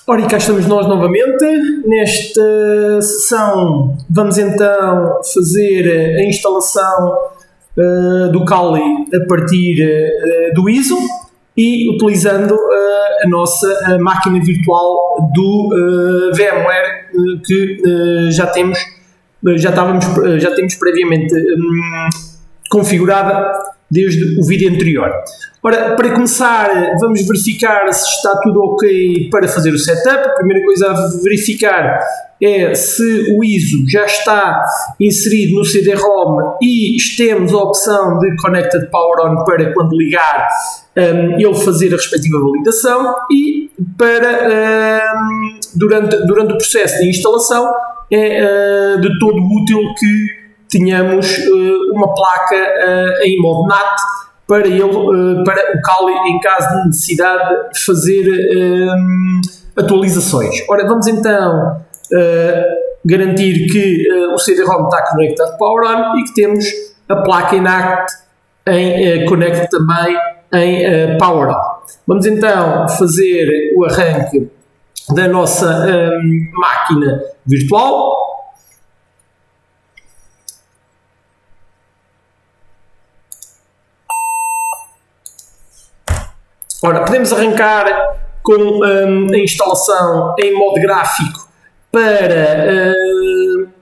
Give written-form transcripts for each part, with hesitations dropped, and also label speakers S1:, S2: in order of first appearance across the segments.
S1: Ora, e cá estamos nós novamente. Nesta sessão vamos então fazer a instalação do Kali a partir do ISO e utilizando a nossa máquina virtual do VMware que já temos previamente configurada desde o vídeo anterior. Ora, para começar, vamos verificar se está tudo ok para fazer o setup. A primeira coisa a verificar é se o ISO já está inserido no CD-ROM e temos a opção de Connected Power On para quando ligar ele fazer a respectiva validação e para durante o processo de instalação é de todo útil que tenhamos uma placa em modo NAT para o Kali em caso de necessidade de fazer atualizações. Ora, vamos então garantir que o CD-ROM está Connected Power On e que temos a placa em NAT Connect também em Power On. Vamos então fazer o arranque da nossa máquina virtual. Ora, podemos arrancar com a instalação em modo gráfico para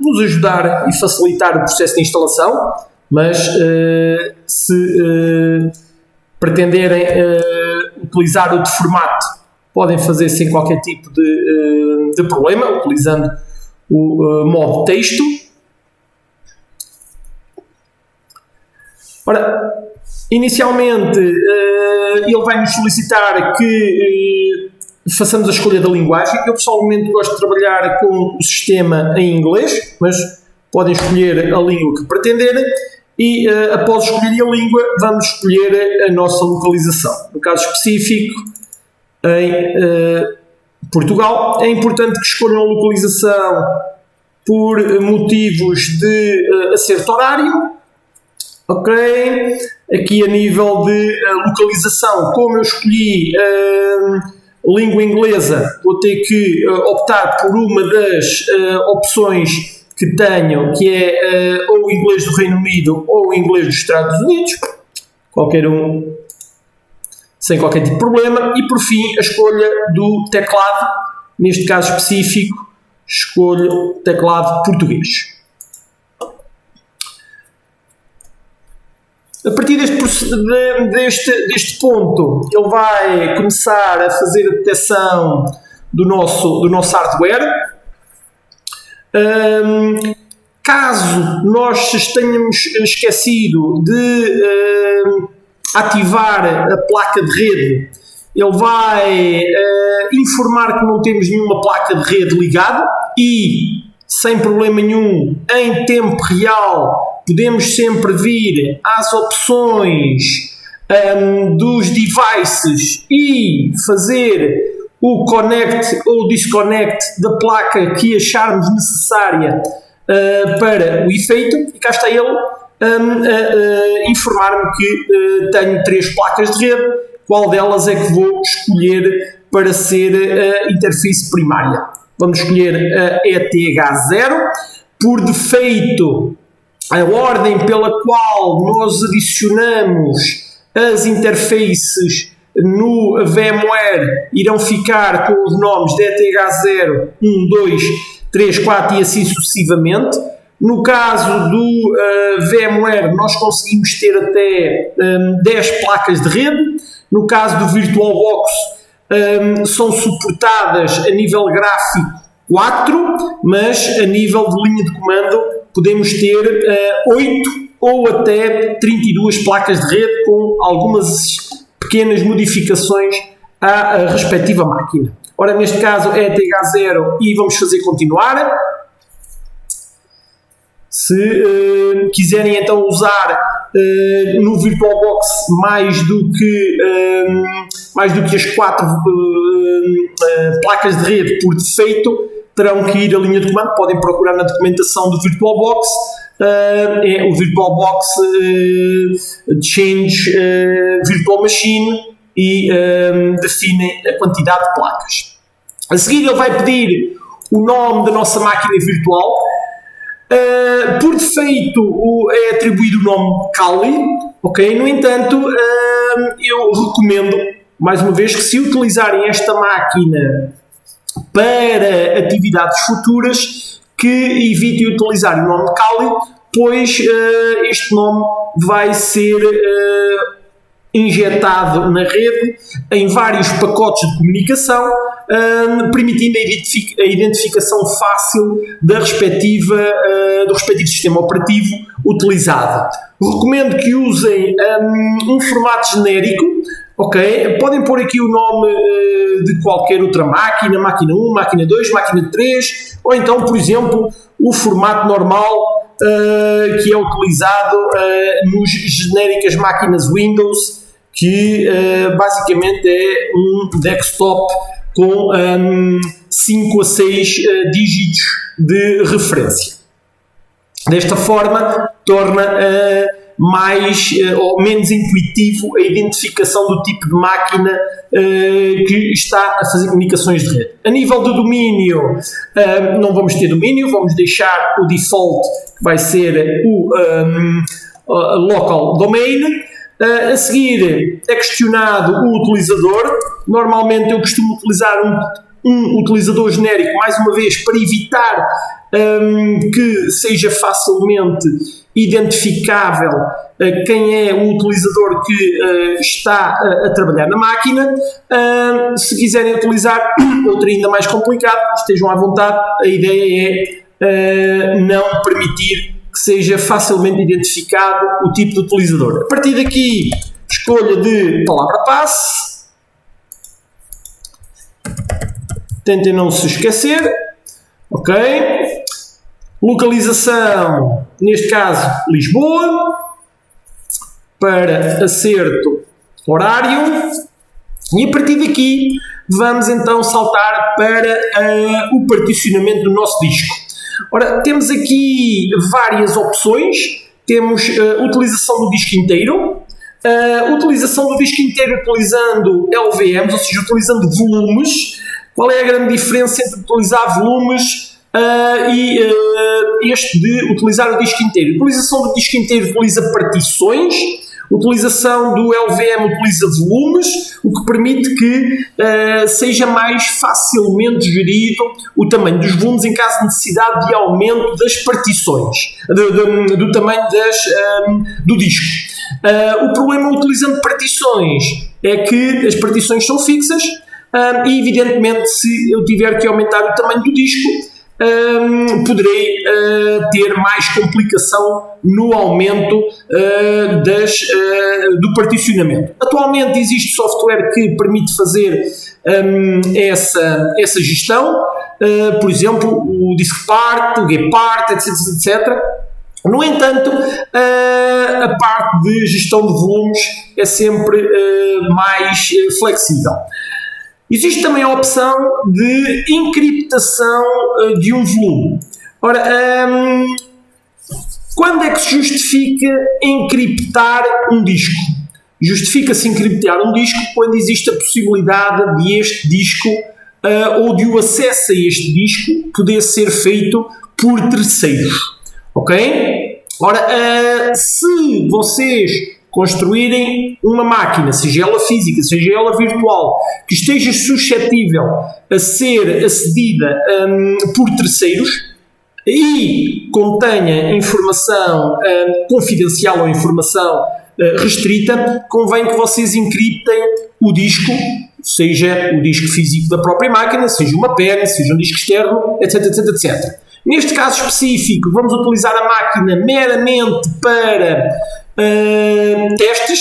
S1: nos ajudar e facilitar o processo de instalação, mas se pretenderem utilizar outro formato, podem fazer sem qualquer tipo de problema, utilizando o modo texto. Ora, inicialmente ele vai nos solicitar que façamos a escolha da linguagem. Eu pessoalmente gosto de trabalhar com o sistema em inglês, mas podem escolher a língua que pretenderem e após escolher a língua vamos escolher a nossa localização. No caso específico em Portugal, é importante que escolham a localização por motivos de acerto horário. Ok, aqui a nível de localização, como eu escolhi língua inglesa, vou ter que optar por uma das opções que tenho, que é ou o inglês do Reino Unido ou o inglês dos Estados Unidos, qualquer um, sem qualquer tipo de problema. E por fim, a escolha do teclado, neste caso específico, escolho teclado português. A partir deste ponto, ele vai começar a fazer a detecção do nosso hardware. Caso nós tenhamos esquecido de ativar a placa de rede, ele vai informar que não temos nenhuma placa de rede ligada e, sem problema nenhum, em tempo real, podemos sempre vir às opções dos devices e fazer o connect ou disconnect da placa que acharmos necessária para o efeito. E cá está ele a informar-me que tenho 3 placas de rede, qual delas é que vou escolher para ser a interface primária. Vamos escolher a ETH0. Por defeito, a ordem pela qual nós adicionamos as interfaces no VMware irão ficar com os nomes de ETH0, 1, 2, 3, 4 e assim sucessivamente. No caso do VMware, nós conseguimos ter até 10 placas de rede. No caso do VirtualBox, são suportadas a nível gráfico 4, mas a nível de linha de comando podemos ter 8 ou até 32 placas de rede com algumas pequenas modificações à respectiva máquina. Ora, neste caso é ETH0 e vamos fazer continuar. Se quiserem então usar no VirtualBox mais do que as 4 placas de rede por defeito, terão que ir à linha de comando. Podem procurar na documentação do VirtualBox, é o VirtualBox Change Virtual Machine e definem a quantidade de placas. A seguir ele vai pedir o nome da nossa máquina virtual. Por defeito é atribuído o nome Kali, ok? No entanto, eu recomendo, mais uma vez, que se utilizarem esta máquina para atividades futuras, que evitem utilizar o nome Kali, pois este nome vai ser injetado na rede em vários pacotes de comunicação, permitindo a identificação fácil do respectivo sistema operativo utilizado. Recomendo que usem um formato genérico, ok? Podem pôr aqui o nome de qualquer outra máquina, máquina 1, máquina 2, máquina 3, ou então, por exemplo, o formato normal que é utilizado nos genéricas máquinas Windows, que basicamente é um desktop com 5 a 6 dígitos de referência. Desta forma, torna mais ou menos intuitivo a identificação do tipo de máquina que está a fazer comunicações de rede. A nível do domínio, não vamos ter domínio, vamos deixar o default, que vai ser o local domain. A seguir é questionado o utilizador. Normalmente eu costumo utilizar um utilizador genérico, mais uma vez, para evitar que seja facilmente identificável quem é o utilizador que está a trabalhar na máquina. Se quiserem utilizar outro ainda mais complicado, estejam à vontade. A ideia é não permitir que seja facilmente identificado o tipo de utilizador. A partir daqui, escolha de palavra-passe. Tentem não se esquecer. Ok. Localização, neste caso, Lisboa. Para acerto horário. E a partir daqui, vamos então saltar para o particionamento do nosso disco. Ora, temos aqui várias opções. Temos a utilização do disco inteiro, a utilização do disco inteiro utilizando LVMs, ou seja, utilizando volumes. Qual é a grande diferença entre utilizar volumes e este de utilizar o disco inteiro? A utilização do disco inteiro utiliza partições. A utilização do LVM utiliza volumes, o que permite que seja mais facilmente gerido o tamanho dos volumes em caso de necessidade de aumento das partições, do tamanho do disco. O problema utilizando partições é que as partições são fixas e, evidentemente, se eu tiver que aumentar o tamanho do disco, poderei ter mais complicação no aumento do particionamento. Atualmente existe software que permite fazer essa gestão, por exemplo, o Diskpart, o Gepard, etc. No entanto, a parte de gestão de volumes é sempre mais flexível. Existe também a opção de encriptação de um volume. Ora, quando é que se justifica encriptar um disco? Justifica-se encriptar um disco quando existe a possibilidade de este disco ou de o acesso a este disco poder ser feito por terceiros. Ok? Ora, se vocês construírem uma máquina, seja ela física, seja ela virtual, que esteja suscetível a ser acedida por terceiros e contenha informação confidencial ou informação restrita, convém que vocês encriptem o disco, seja o disco físico da própria máquina, seja uma pen, seja um disco externo, etc. Neste caso específico, vamos utilizar a máquina meramente para testes,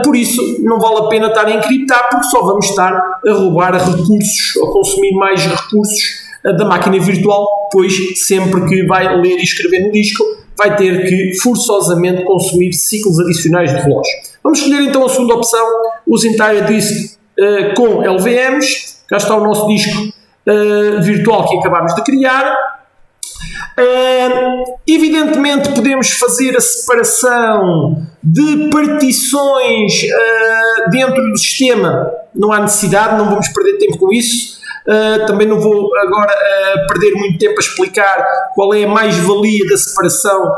S1: por isso não vale a pena estar a encriptar, porque só vamos estar a roubar recursos ou consumir mais recursos da máquina virtual, pois sempre que vai ler e escrever no disco vai ter que forçosamente consumir ciclos adicionais de relógio. Vamos escolher então a segunda opção, os Entire Disk com LVMs. Cá está o nosso disco virtual que acabámos de criar. Evidentemente podemos fazer a separação de partições dentro do sistema, não há necessidade, não vamos perder tempo com isso. Também não vou agora perder muito tempo a explicar qual é a mais-valia da separação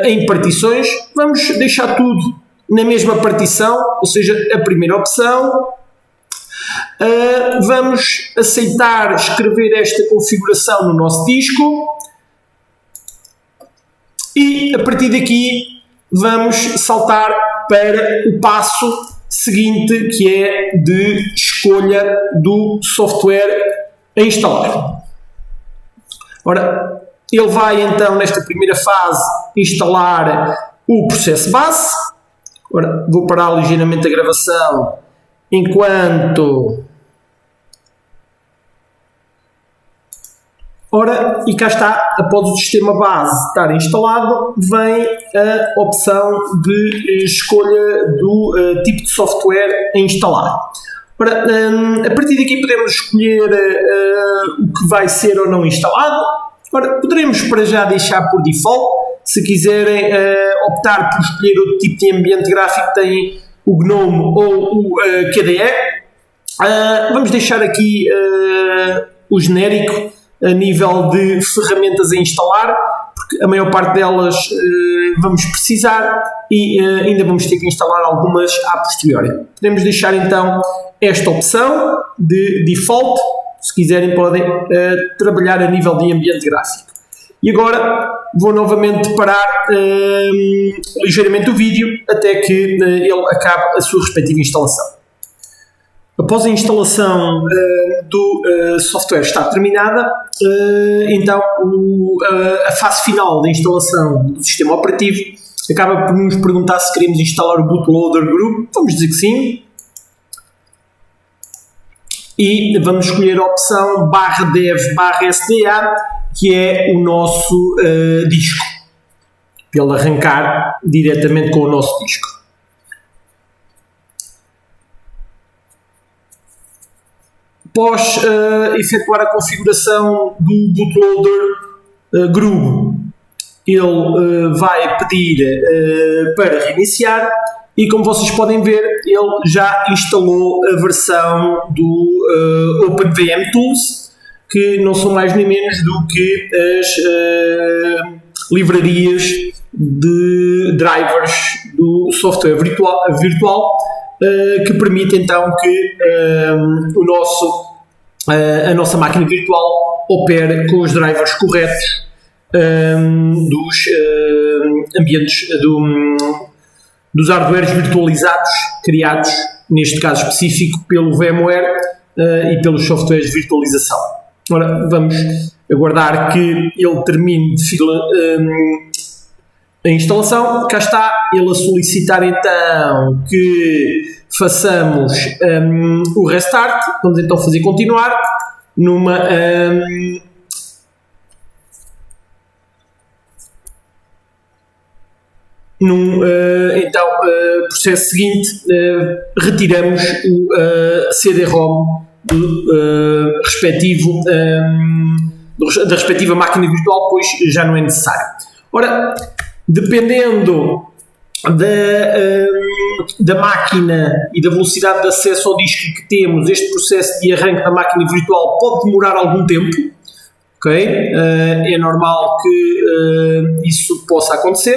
S1: em partições. Vamos deixar tudo na mesma partição, ou seja, a primeira opção. Vamos aceitar escrever esta configuração no nosso disco e a partir daqui vamos saltar para o passo seguinte, que é de escolha do software a instalar. Ora, ele vai então nesta primeira fase instalar o processo base. Ora, vou parar ligeiramente a gravação enquanto... Ora, e cá está, após o sistema base estar instalado, vem a opção de escolha do tipo de software a instalar. Ora, a partir daqui podemos escolher o que vai ser ou não instalado. Ora, poderemos para já deixar por default. Se quiserem optar por escolher outro tipo de ambiente gráfico, tem o GNOME ou o KDE. Vamos deixar aqui o genérico a nível de ferramentas a instalar, porque a maior parte delas vamos precisar e ainda vamos ter que instalar algumas a posteriori. Podemos deixar então esta opção de default, se quiserem podem trabalhar a nível de ambiente gráfico. E agora vou novamente parar ligeiramente o vídeo até que ele acabe a sua respectiva instalação. Após a instalação do software estar terminada, então a fase final da instalação do sistema operativo acaba por nos perguntar se queremos instalar o bootloader group. Vamos dizer que sim. E vamos escolher a opção /dev/sda, que é o nosso disco, para ele arrancar diretamente com o nosso disco. Após efetuar a configuração do bootloader GRUB, ele vai pedir para reiniciar e, como vocês podem ver, ele já instalou a versão do OpenVM Tools, que não são mais nem menos do que as livrarias de drivers do software virtual que permite então que a nossa máquina virtual opere com os drivers corretos dos ambientes dos hardwares virtualizados criados, neste caso específico, pelo VMware e pelos softwares de virtualização. Ora, vamos aguardar que ele termine de a instalação. Cá está ele a solicitar então que façamos o restart. Vamos então fazer continuar numa processo seguinte. Retiramos o CD-ROM do respectivo da respectiva máquina virtual, pois já não é necessário. Ora, dependendo da máquina e da velocidade de acesso ao disco que temos, este processo de arranque da máquina virtual pode demorar algum tempo. Okay? É normal que isso possa acontecer.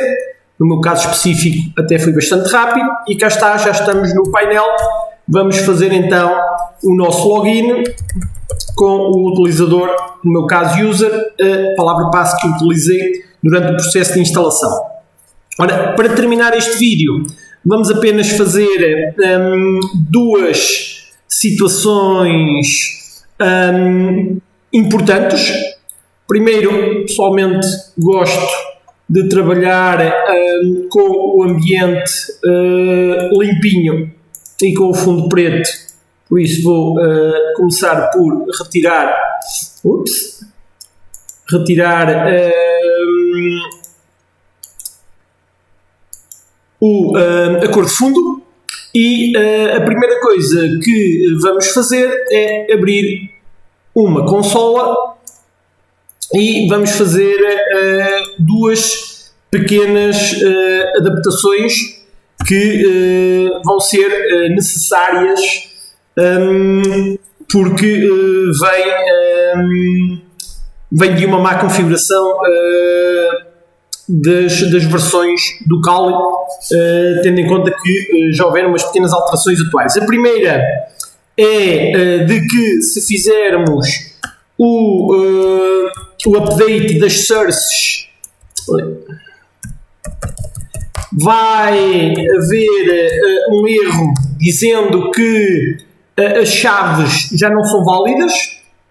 S1: No meu caso específico até foi bastante rápido. E cá está, já estamos no painel. Vamos fazer então o nosso login com o utilizador, no meu caso user, a palavra passe que utilizei durante o processo de instalação. Ora, para terminar este vídeo, vamos apenas fazer duas situações importantes. Primeiro, pessoalmente gosto de trabalhar com o ambiente limpinho e com o fundo preto, por isso vou começar por retirar a cor de fundo e a primeira coisa que vamos fazer é abrir uma consola e vamos fazer duas pequenas adaptações que vão ser necessárias porque vem de uma má configuração das versões do Kali, tendo em conta que já houveram umas pequenas alterações atuais. A primeira é de que se fizermos o update das sources, vai haver um erro dizendo que as chaves já não são válidas,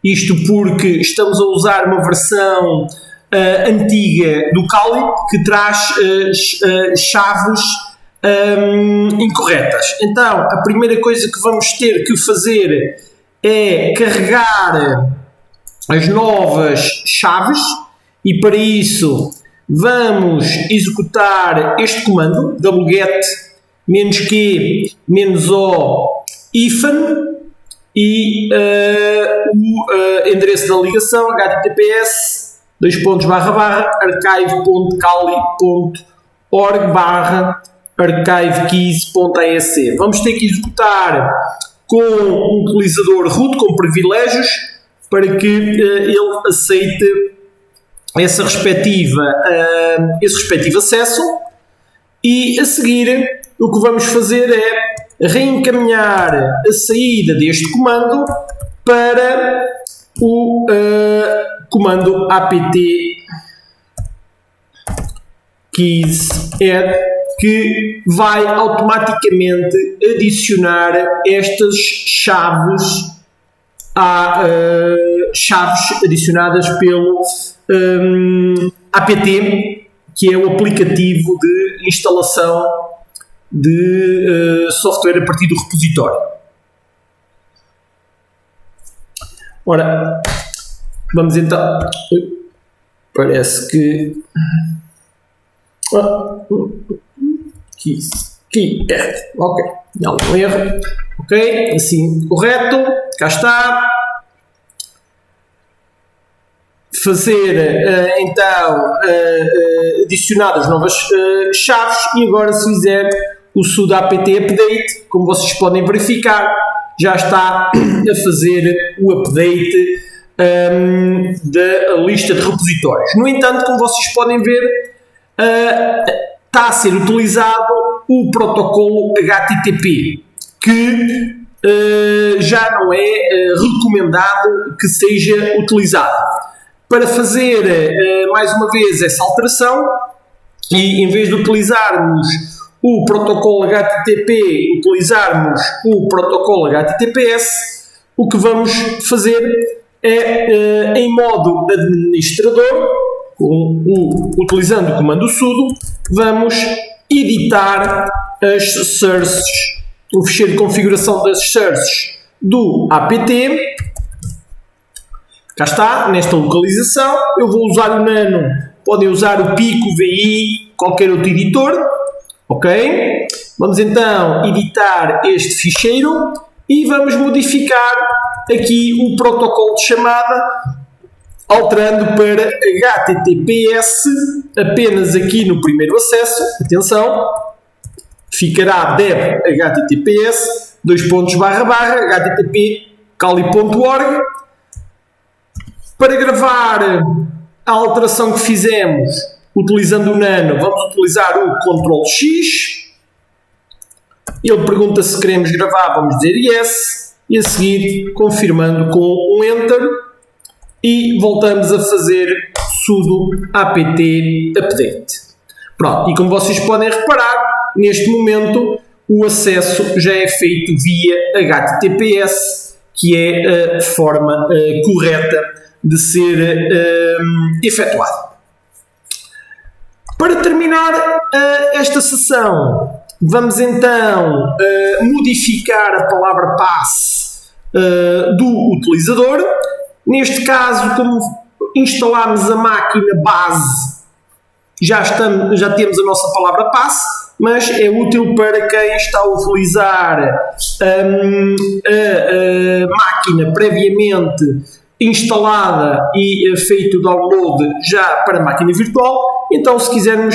S1: isto porque estamos a usar uma versão antiga do Kali que traz chaves incorretas. Então, a primeira coisa que vamos ter que fazer é carregar as novas chaves, e para isso vamos executar este comando wget -q -o hyphen e o endereço da ligação https archive.kali.org/archivekeys.asc. Vamos ter que executar com um utilizador root com privilégios para que ele aceite esse respectivo acesso, e a seguir o que vamos fazer é reencaminhar a saída deste comando para o comando apt keys add, que vai automaticamente adicionar estas chaves chaves adicionadas pelo apt, que é o aplicativo de instalação de software a partir do repositório. Ora, vamos então. Parece que. Ok, não, um erro. Ok, assim correto. Cá está. Fazer então adicionar as novas chaves, e agora, se fizer o sudo apt update, como vocês podem verificar, já está a fazer o update da lista de repositórios. No entanto, como vocês podem ver, está a ser utilizado o protocolo HTTP, que já não é recomendado que seja utilizado. Para fazer mais uma vez essa alteração, e em vez de utilizarmos o protocolo HTTP, utilizarmos o protocolo HTTPS, o que vamos fazer é, em modo administrador, utilizando o comando sudo, vamos editar as sources, o ficheiro de configuração das sources do apt. Cá está, nesta localização. Eu vou usar o Nano, podem usar o Pico, VI, qualquer outro editor. Ok? Vamos então editar este ficheiro e vamos modificar aqui o protocolo de chamada, alterando para HTTPS apenas aqui no primeiro acesso. Atenção, ficará dev HTTPS http://http://kali.org. Para gravar a alteração que fizemos utilizando o Nano, vamos utilizar o Ctrl+X. Ele pergunta se queremos gravar, vamos dizer yes, e a seguir confirmando com um Enter, e voltamos a fazer sudo apt update. Pronto, e como vocês podem reparar, neste momento o acesso já é feito via HTTPS, que é a forma correta de ser efetuado. Para terminar esta sessão, vamos então modificar a palavra passe do utilizador. Neste caso, como instalámos a máquina base, já temos a nossa palavra passe, mas é útil para quem está a utilizar a máquina previamente instalada e feito o download já para a máquina virtual. Então, se quisermos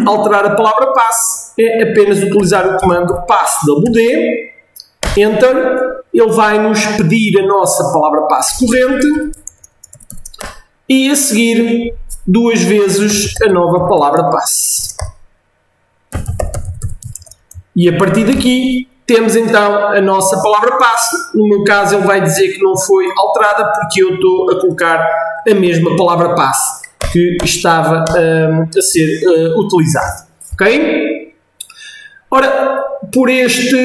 S1: alterar a palavra passe, é apenas utilizar o comando passwd Enter, ele vai nos pedir a nossa palavra passe corrente e a seguir 2 vezes a nova palavra passe. E a partir daqui temos então a nossa palavra passe. No meu caso ele vai dizer que não foi alterada porque eu estou a colocar a mesma palavra passe que estava a ser utilizada. Ok? Ora, por este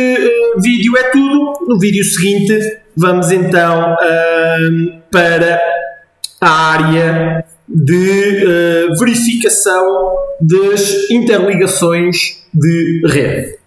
S1: vídeo é tudo. No vídeo seguinte vamos então para a área de verificação das interligações de rede.